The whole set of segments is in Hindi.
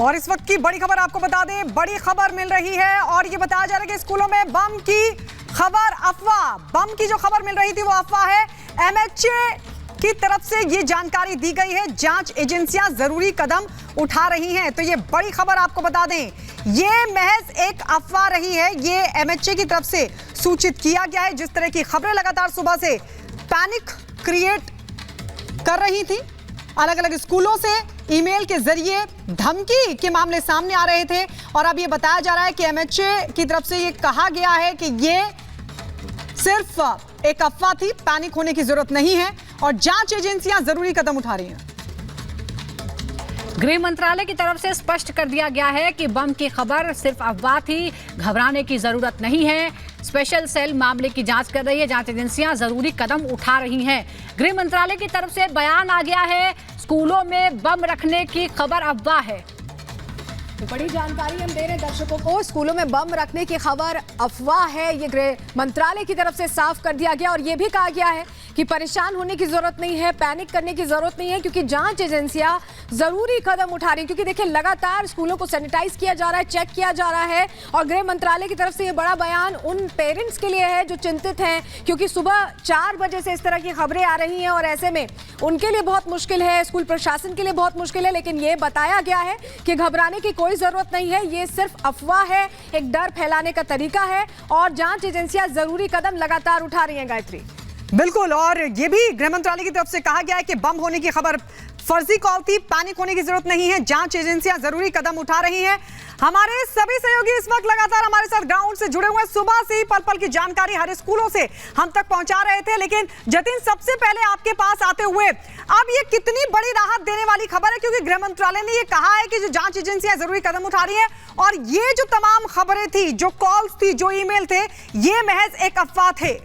और इस वक्त की बड़ी खबर आपको बता दें, बड़ी खबर मिल रही है और ये बताया जा रहा है कि स्कूलों में बम की खबर, अफवाह, बम की जो खबर मिल रही थी वो अफवाह है। एमएचए की तरफ से ये जानकारी दी गई है, जांच एजेंसियां जरूरी कदम उठा रही हैं। तो ये बड़ी खबर आपको बता दें, ये महज एक अफवाह रही है, ये एमएचए की तरफ से सूचित किया गया है। जिस तरह की खबरें लगातार सुबह से पैनिक क्रिएट कर रही थी, अलग अलग स्कूलों से ईमेल के जरिए धमकी के मामले सामने आ रहे थे और अब ये बताया जा रहा है कि एमएचए की तरफ से ये कहा गया है कि ये सिर्फ एक अफवाह थी, पैनिक होने की जरूरत नहीं है और जांच एजेंसियां जरूरी कदम उठा रही हैं। गृह मंत्रालय की तरफ से स्पष्ट कर दिया गया है कि बम की खबर सिर्फ अफवाह थी, घबराने की जरूरत नहीं है। स्पेशल सेल मामले की जांच कर रही है, जांच एजेंसियां जरूरी कदम उठा रही हैं। गृह मंत्रालय की तरफ से बयान आ गया है, स्कूलों में बम रखने की खबर अफवाह है। तो बड़ी जानकारी हम दे रहे हैं दर्शकों को, स्कूलों में बम रखने की खबर अफवाह है, ये गृह मंत्रालय की तरफ से साफ कर दिया गया और ये भी कहा गया है कि परेशान होने की जरूरत नहीं है, पैनिक करने की जरूरत नहीं है, क्योंकि जांच एजेंसियां जरूरी कदम उठा रही हैं। क्योंकि देखिए लगातार स्कूलों को सैनिटाइज किया जा रहा है, चेक किया जा रहा है और गृह मंत्रालय की तरफ से ये बड़ा बयान उन पेरेंट्स के लिए है जो चिंतित हैं, क्योंकि सुबह 4 बजे से इस तरह की खबरें आ रही हैं और ऐसे में उनके लिए बहुत मुश्किल है, स्कूल प्रशासन के लिए बहुत मुश्किल है। लेकिन ये बताया गया है कि घबराने की कोई जरूरत नहीं है, ये सिर्फ अफवाह है, एक डर फैलाने का तरीका है और जांच एजेंसियां जरूरी कदम लगातार उठा रही हैं। गायत्री, बिल्कुल, और ये भी गृह मंत्रालय की तरफ से कहा गया है कि बम होने की खबर फर्जी कॉल थी, पैनिक होने की जरूरत नहीं है, जांच एजेंसियां जरूरी कदम उठा रही हैं। हमारे सभी सहयोगी इस वक्त लगातार हमारे साथ ग्राउंड से जुड़े हुए हैं, सुबह से ही पल पल की जानकारी हर स्कूलों से हम तक पहुंचा रहे थे। लेकिन जतिन, सबसे पहले आपके पास आते हुए, अब ये कितनी बड़ी राहत देने वाली खबर है, क्योंकि गृह मंत्रालय ने ये कहा है कि जो जांच एजेंसियां जरूरी कदम उठा रही हैं और ये जो तमाम खबरें थी, जो कॉल्स थी, जो ईमेल थे, ये महज एक अफवाह थे।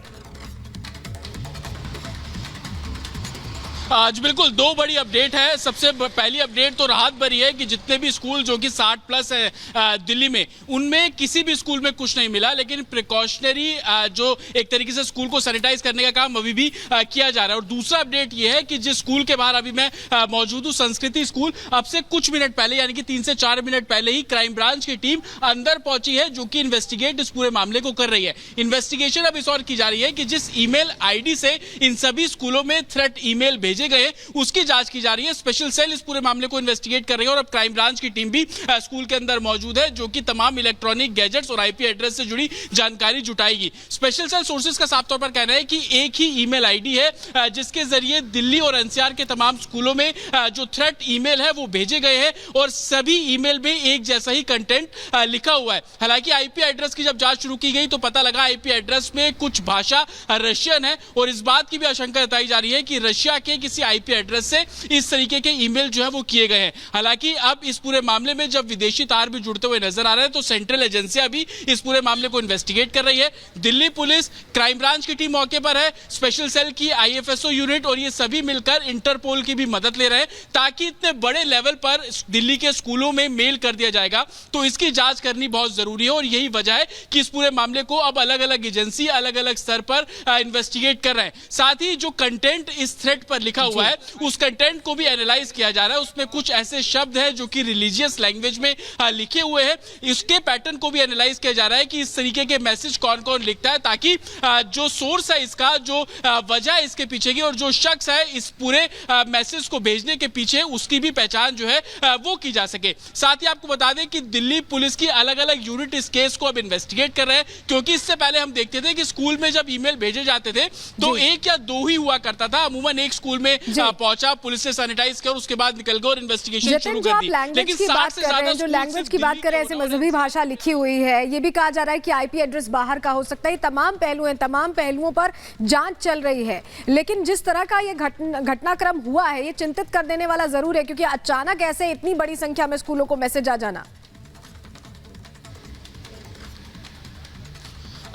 आज बिल्कुल 2 बड़ी अपडेट है। सबसे पहली अपडेट तो राहत भरी है कि जितने भी स्कूल जो कि 60+ है दिल्ली में, उनमें किसी भी स्कूल में कुछ नहीं मिला, लेकिन प्रिकॉशनरी जो एक तरीके से स्कूल को सैनिटाइज करने का काम अभी भी किया जा रहा है। और दूसरा अपडेट ये है कि जिस स्कूल के बाहर अभी मैं मौजूद हूँ, संस्कृति स्कूल, अब से कुछ मिनट पहले यानी कि 3 से 4 मिनट पहले ही क्राइम ब्रांच की टीम अंदर पहुंची है, जो कि इन्वेस्टिगेट इस पूरे मामले को कर रही है। इन्वेस्टिगेशन अब इस और की जा रही है कि जिस ईमेल आईडी से इन सभी स्कूलों में थ्रेट ईमेल भेजे गए, उसकी जांच की जा रही है। स्पेशल सेल इस पूरे मामले को इन्वेस्टिगेट कर रही है और अब क्राइम ब्रांच की टीम भी स्कूल के अंदर मौजूद है, जो कि तमाम इलेक्ट्रॉनिक गैजेट्स और आईपी एड्रेस से जुड़ी जानकारी जुटाएगी। स्पेशल सेल सोर्सेज का साफ तौर पर कहना है कि एक ही ईमेल आईडी है जिसके जरिए दिल्ली और एनसीआर के तमाम स्कूलों में जो थ्रेट ईमेल है वो भेजे गए हैं और सभी ईमेल में एक जैसा ही कंटेंट लिखा हुआ है। हालांकि आईपी एड्रेस की जब जांच शुरू की गई तो पता लगा आईपी एड्रेस में कुछ भाषा रशियन है और इस बात की भी आशंका जताई जा रही है कि रशिया के किसी आईपी एड्रेस से इस तरीके के ईमेल जो है वो किए गए हैं। हालांकि अब इस पूरे मामले में जब विदेशी तार भी जुड़ते हुए नजर आ रहे हैं तो सेंट्रल एजेंसियां भी इस पूरे मामले को इन्वेस्टिगेट कर रही है। दिल्ली पुलिस, क्राइम ब्रांच की टीम मौके पर है, स्पेशल सेल की आईएफएसओ यूनिट और ये सभी मिलकर इंटरपोल की भी मदद ले रहे हैं, ताकि इतने बड़े लेवल पर दिल्ली के स्कूलों में मेल कर दिया जाएगा तो इसकी जांच करनी बहुत जरूरी है। और यही वजह है कि इस पूरे मामले को अब अलग अलग एजेंसी अलग अलग स्तर पर इन्वेस्टिगेट कर रहे हैं। साथ ही जो कंटेंट इस थ्रेड पर लिखा हुआ है उस कंटेंट को भी एनालाइज किया जा रहा है। उसमें कुछ ऐसे शब्द हैं जो कि रिलीजियस लैंग्वेज में लिखे हुए हैं, इसके पैटर्न को भी एनालाइज किया जा रहा है कि इस तरीके के मैसेज कौन कौन लिखता है, ताकि जो सोर्स है इसका, जो वजह है इसके पीछे की और जो शख्स है इस पूरे मैसेज को भेजने के पीछे, उसकी भी पहचान जो है वो की जा सके। साथ ही आपको बता दें कि दिल्ली पुलिस की अलग अलग यूनिट इस केस को अब इन्वेस्टिगेट कर रहे हैं, क्योंकि इससे पहले हम देखते थे कि स्कूल में जब ईमेल भेजे जाते थे तो 1 या 2 ही हुआ करता था। अमूमन एक स्कूल में पहुंचा, पुलिस से सैनिटाइज किया और उसके बाद निकल गए और इन्वेस्टिगेशन शुरू कर दी। लेकिन 60 से ज्यादा जो लैंग्वेज की बात करें, ऐसे मजहबी भाषा लिखी हुई है, ये भी कहा जा रहा है कि आईपी एड्रेस बाहर का हो सकता है। तमाम पहलू हैं, तमाम पहलुओं पर जांच चल रही है। लेकिन जिस तरह का ये घटनाक्रम हुआ है, ये चिंतित कर देने वाला जरूर है, क्योंकि अचानक ऐसे इतनी बड़ी संख्या में स्कूलों को मैसेज आ जाना।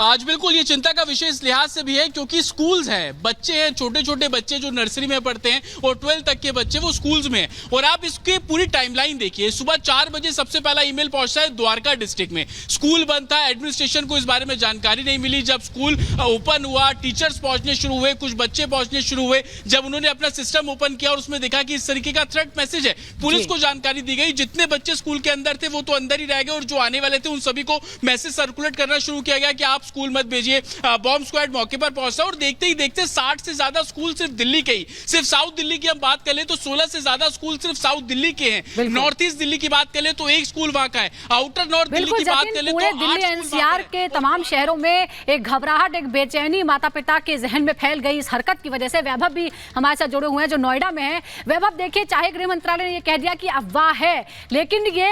आज बिल्कुल ये चिंता का विषय इस लिहाज से भी है क्योंकि स्कूल्स हैं, बच्चे हैं, छोटे छोटे बच्चे जो नर्सरी में पढ़ते हैं और 12 तक के बच्चे वो स्कूल्स में हैं। और आप इसके पूरी टाइमलाइन देखिए, सुबह 4 बजे सबसे पहला ईमेल पहुंचता है द्वारका डिस्ट्रिक्ट में, स्कूल बंद था, एडमिनिस्ट्रेशन को इस बारे में जानकारी नहीं मिली। जब स्कूल ओपन हुआ, टीचर्स पहुंचने शुरू हुए, कुछ बच्चे पहुंचने शुरू हुए, जब उन्होंने अपना सिस्टम ओपन किया और उसमें देखा कि इस तरीके का थ्रेट मैसेज है, पुलिस को जानकारी दी गई। जितने बच्चे स्कूल के अंदर थे वो तो अंदर ही रह गए और जो आने वाले थे उन सभी को मैसेज सर्कुलेट करना शुरू किया गया कि आप स्कूल मत भेजिए। बॉम्ब स्क्वाड मौके पर पहुंचा और देखते ही देखते 60 से ज्यादा स्कूल सिर्फ दिल्ली के ही, सिर्फ साउथ दिल्ली की हम बात कर ले तो 16 से ज्यादा स्कूल सिर्फ साउथ दिल्ली के हैं। नॉर्थ ईस्ट दिल्ली की बात कर ले तो एक स्कूल वहां का है। आउटर नॉर्थ दिल्ली की बात कर ले तो पूरे दिल्ली एनसीआर के तमाम शहरों में एक घबराहट, एक बेचैनी माता पिता के जहन में फैल गई इस हरकत की वजह से। वैभव भी हमारे साथ जुड़े हुए हैं जो नोएडा में है। वैभव, देखिए, चाहे गृह मंत्रालय ने यह कह दिया कि अफवाह है, लेकिन ये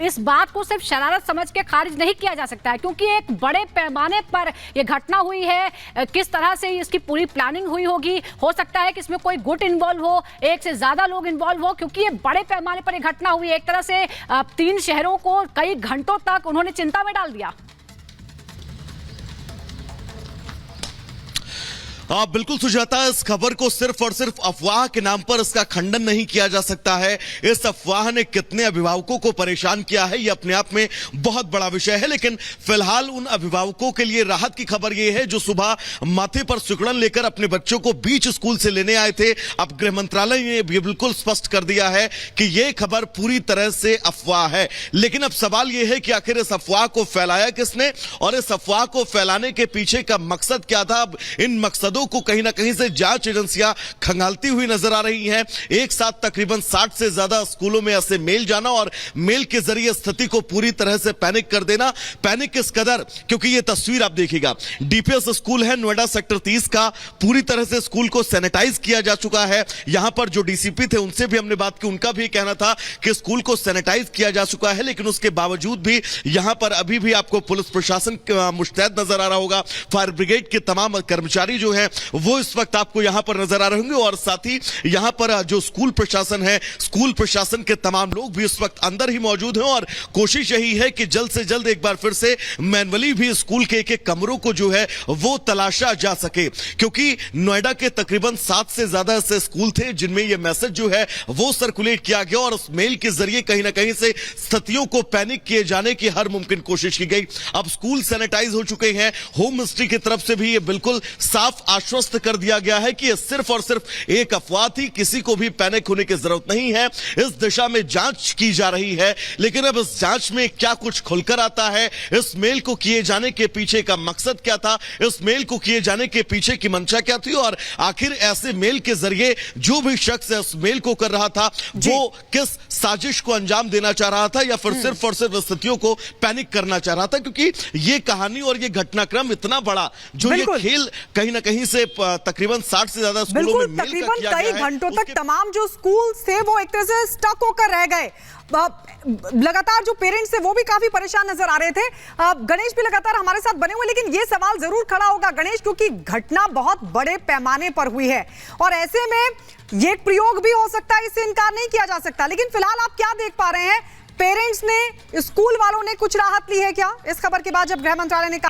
इस बात को सिर्फ शरारत समझ के खारिज नहीं किया जा सकता है क्योंकि एक बड़े पैमाने पर यह घटना हुई है। किस तरह से इसकी पूरी प्लानिंग हुई होगी, हो सकता है कि इसमें कोई गुट इन्वॉल्व हो, एक से ज्यादा लोग इन्वॉल्व हो, क्योंकि ये बड़े पैमाने पर यह घटना हुई। एक तरह से 3 शहरों को कई घंटों तक उन्होंने चिंता में डाल दिया। बिल्कुल सुजाता, इस खबर को सिर्फ और सिर्फ अफवाह के नाम पर इसका खंडन नहीं किया जा सकता है। इस अफवाह ने कितने अभिभावकों को परेशान किया है ये अपने आप में बहुत बड़ा विषय है, लेकिन फिलहाल उन अभिभावकों के लिए राहत की खबर ये है जो सुबह माथे पर सिकुड़न लेकर अपने बच्चों को बीच स्कूल से लेने आए थे। अब गृह मंत्रालय ने भी बिल्कुल स्पष्ट कर दिया है कि यह खबर पूरी तरह से अफवाह है। लेकिन अब सवाल यह है कि आखिर इस अफवाह को फैलाया किसने और इस अफवाह को फैलाने के पीछे का मकसद क्या था। अब इन मकसदों को कहीं ना कहीं से जांच एजेंसियां खंगालती हुई नजर आ रही हैं। एक साथ तकरीबन 60 से ज्यादा स्कूलों में ऐसे मेल जाना और मेल के जरिए स्थिति को पूरी तरह से पैनिक कर देना। पैनिक किस कदर, क्योंकि ये तस्वीर आप देखिएगा, डीपीएस स्कूल है नोएडा सेक्टर 30 का, पूरी तरह से स्कूल को सैनिटाइज किया जा चुका है। यहां पर जो डीसीपी थे उनसे भी हमने बात की, उनका भी कहना था कि स्कूल को सैनिटाइज किया जा चुका है, लेकिन उसके बावजूद भी यहां पर अभी भी आपको पुलिस प्रशासन मुस्तैद नजर आ रहा होगा। फायर ब्रिगेड के तमाम कर्मचारी जो हैं वो इस वक्त आपको यहां पर नजर आ रहे होंगे और साथ ही यहां पर जो स्कूल प्रशासन है, स्कूल प्रशासन के तमाम लोग भी इस वक्त अंदर ही मौजूद हैं और कोशिश यही है कि जल्द से जल्द एक बार फिर से मैनुअली भी स्कूल के एक एक कमरों को जो है वो तलाशा जा सके, क्योंकि नोएडा के तकरीबन 7 से ज्यादा ऐसे स्कूल थे जिनमें यह मैसेज जो है वो सर्कुलेट किया गया और उस मेल के जरिए कहीं ना कहीं से स्थितियों को पैनिक किए जाने की हर मुमकिन कोशिश की गई। अब स्कूल सैनिटाइज हो चुके हैं। होम मिनिस्ट्री की तरफ से भी ये बिल्कुल साफ आश्वस्त कर दिया गया है कि यह सिर्फ और सिर्फ एक अफवाह थी, किसी को भी पैनिक होने की जरूरत नहीं है। इस दिशा में जांच की जा रही है, लेकिन अब इस जांच में क्या कुछ खुलकर आता है, इस मेल को किए जाने के पीछे का मकसद क्या था, इस मेल को किए जाने के पीछे की मंशा क्या थी और आखिर ऐसे मेल के जरिए जो भी शख्स इस मेल को कर रहा था वो किस साजिश को अंजाम देना चाह रहा था या फिर सिर्फ और सिर्फ स्थितियों को पैनिक करना चाह रहा था। क्योंकि ये कहानी और ये घटनाक्रम इतना बड़ा जो ये खेल कहीं ना कहीं से तकरीबन 60 से ज्यादा स्कूलों में मेल का किया कई घंटों तक तमाम जो स्कूल थे वो एक तरह से स्टक होकर रह गए। लगातार जो पेरेंट्स थे वो भी काफी परेशान नजर आ रहे थे। गणेश भी लगातार हमारे साथ बने हुए, लेकिन ये सवाल जरूर खड़ा होगा गणेश, क्योंकि घटना बहुत बड़े पैमाने पर हुई है और ऐसे में ये प्रयोग भी हो सकता है, इससे इनकार नहीं किया जा सकता। लेकिन फिलहाल आप क्या देख पा रहे हैं, पेरेंट्स ने, स्कूल वालों ने कुछ राहत ली है क्या इस खबर के बाद जब गृह मंत्रालय ने